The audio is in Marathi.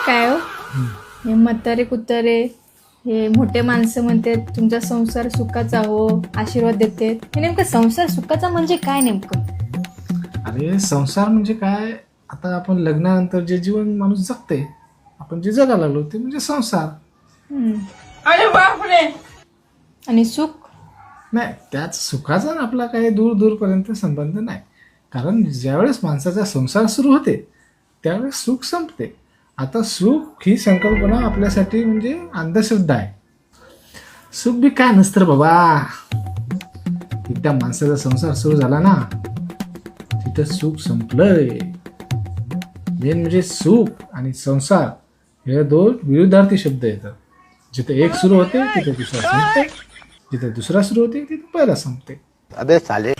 काय हो, हे म्हातारे कुत्रे हे मोठे माणसं म्हणते तुमचा संसार सुखाचा हो, आशीर्वाद देते. हे नेमकं संसार सुखाचा म्हणजे काय नेमकं? अरे संसार म्हणजे काय? आता आपण लग्नानंतर जे जीवन माणूस जगते, आपण जे जगायला लागलो ते म्हणजे संसार. हम्म. अरे बापरे. आणि सुख? नाही, त्याच सुखाचा ना आपला काही दूर दूरपर्यंत संबंध नाही. कारण ज्यावेळेस माणसाचा संसार सुरू होते त्यावेळेस सुख संपते. आता सुख ही संकल्पना आपल्यासाठी म्हणजे अंधश्रद्धा आहे. सुख बी काय नसतं रे बाबा. एकदा माणसाचा संसार सुरू झाला ना तिथं सुख संपलंय. मेन म्हणजे सुख आणि संसार हे दोन विरुद्धार्थी शब्द येतात. जिथे एक सुरू होते तिथे दुसरा संपते, जिथे दुसरा सुरू होते तिथे पहिला संपते. अबे साले